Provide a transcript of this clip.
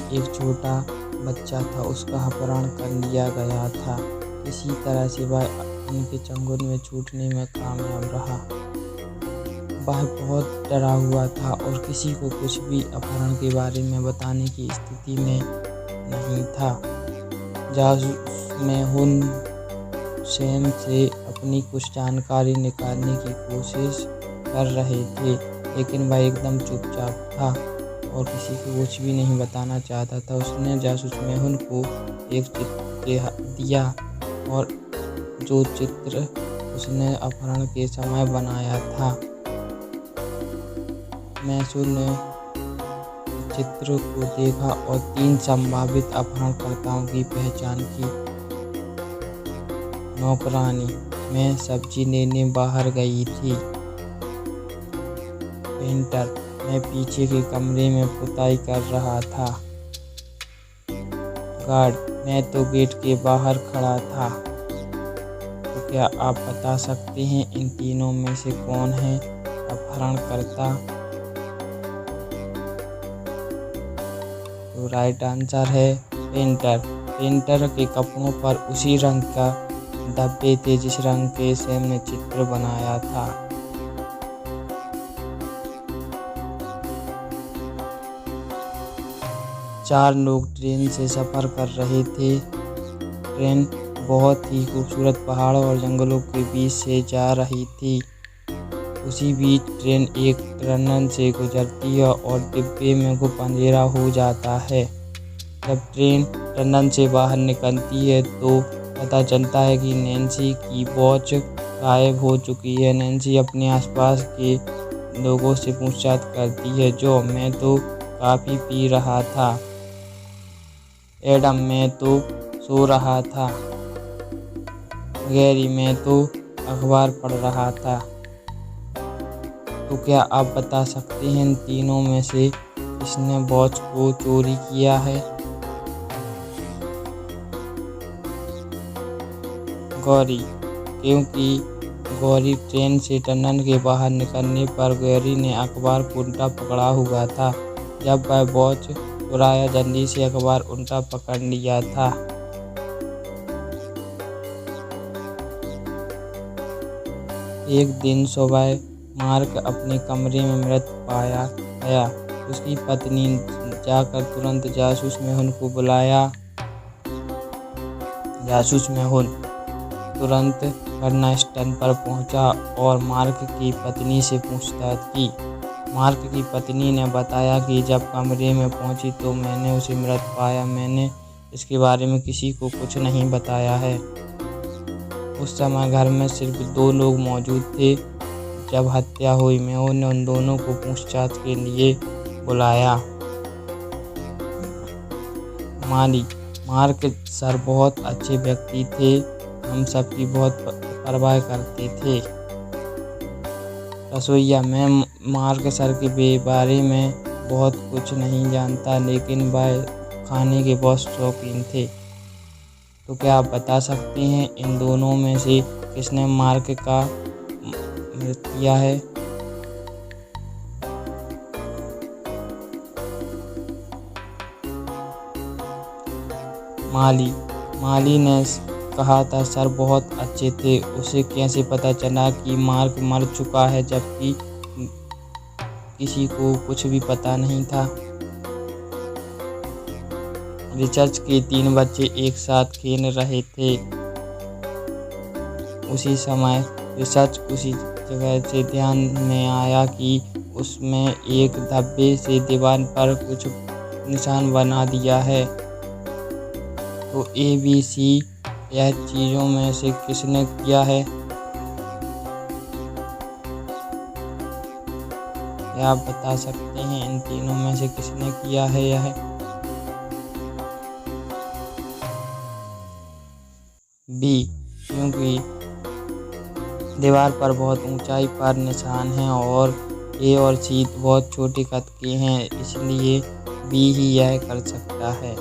एक छोटा बच्चा था, उसका अपहरण कर लिया गया था। किसी तरह से वह उनके चंगुल में छूटने में कामयाब रहा। वह बहुत डरा हुआ था और किसी को कुछ भी अपहरण के बारे में बताने की स्थिति में नहीं था। जासूस मेहुन सेन से अपनी कुछ जानकारी निकालने की कोशिश कर रहे थे, लेकिन वह एकदम चुपचाप था और किसी को कुछ भी नहीं बताना चाहता था। उसने जासूस मेहुन को एक चित्र दिया और जो चित्र उसने अपहरण के समय बनाया था। मैसूर ने चित्र को देखा और 3 संभावित अपहरणकर्ताओं की पहचान की। नौकरानी मैं सब्जी लेने बाहर गई थी। पेंटर मैं पीछे के कमरे में पुताई कर रहा था। गार्ड मैं तो गेट के बाहर खड़ा था। तो क्या आप बता सकते हैं इन तीनों में से कौन है अपहरणकर्ता? तो राइट आंसर है पेंटर। पेंटर के कपड़ों पर उसी रंग का धब्बे थे जिस रंग के सैम ने चित्र बनाया था। चार लोग ट्रेन से सफ़र कर रहे थे। ट्रेन बहुत ही खूबसूरत पहाड़ों और जंगलों के बीच से जा रही थी। उसी बीच ट्रेन एक टनल से गुजरती है और डिब्बे में खूब अंधेरा हो जाता है। जब ट्रेन टनल से बाहर निकलती है तो पता चलता है कि नैन्सी की वॉच गायब हो चुकी है। नैन्सी अपने आसपास के लोगों से पूछताछ करती है। जो मैं तो कॉफ़ी पी रहा था। एडम मैं तो सो रहा था। गैरी मैं तो अखबार पढ़ रहा था। तो क्या आप बता सकते हैं इन तीनों में से किसने वॉच को चोरी किया है? गौरी, क्योंकि गौरी ट्रेन से टनल के बाहर निकलने पर गौरी ने अखबार को उल्टा पकड़ा हुआ था। जब वह वॉच चुराया जल्दी से अखबार उल्टा पकड़ लिया था। एक दिन सुबह मार्क अपने कमरे में मृत पाया गया। उसकी पत्नी जाकर तुरंत जासूस मेहुन को बुलाया। जासूस मेहुन तुरंत घटनास्थल पर पहुंचा और मार्क की पत्नी से पूछताछ की। मार्क की पत्नी ने बताया कि जब कमरे में पहुंची तो मैंने उसे मृत पाया। मैंने इसके बारे में किसी को कुछ नहीं बताया है। उस समय घर में सिर्फ 2 लोग मौजूद थे जब हत्या हुई। मेहुन ने उन दोनों को पूछताछ के लिए बुलाया। माली, मार्क सर बहुत अच्छे व्यक्ति थे। हम सबकी बहुत परवाह करते थे। रसोइया, मैं मार्क सर के बारे में बहुत कुछ नहीं जानता, लेकिन वह खाने के बहुत शौकीन थे। तो क्या आप बता सकते हैं इन दोनों में से किसने मार्क का मृत्यु किया है? माली ने कहा था सर बहुत अच्छे थे। उसे कैसे पता चला कि मार्क मर चुका है जबकि किसी को कुछ भी पता नहीं था? रिचर्ड के 3 बच्चे एक साथ खेल रहे थे। उसी समय रिचर्ड उसी जगह से ध्यान में आया कि उसमें एक धब्बे से दीवार पर कुछ निशान बना दिया है। तो ABC यह चीज़ों में से किसने किया है? क्या आप बता सकते हैं इन तीनों में से किसने किया है यह? B, क्योंकि दीवार पर बहुत ऊंचाई पर निशान हैं और A और C बहुत छोटे कद के हैं, इसलिए B ही यह कर सकता है।